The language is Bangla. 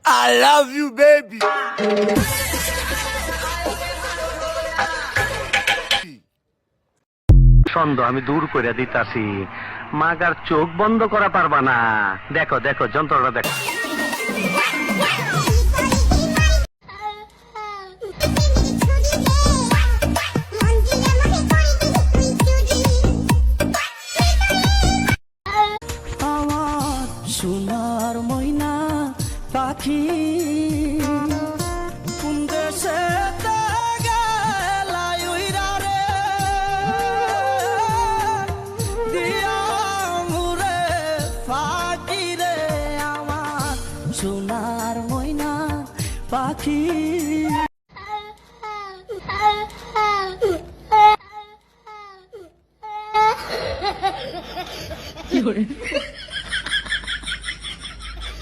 I love you, baby. সন্দেহ আমি দূর করে দিতাছি। মাগার চোখ বন্ধ করা পারবা না। দেখো দেখো যন্ত্রটা দেখো। আমার সোনার ময়না পাখি কোন দেশে গেলাই উইরা রে দিয়া মুরে ফাঁকি রে আমার সোনার ময়না পাখি।有人。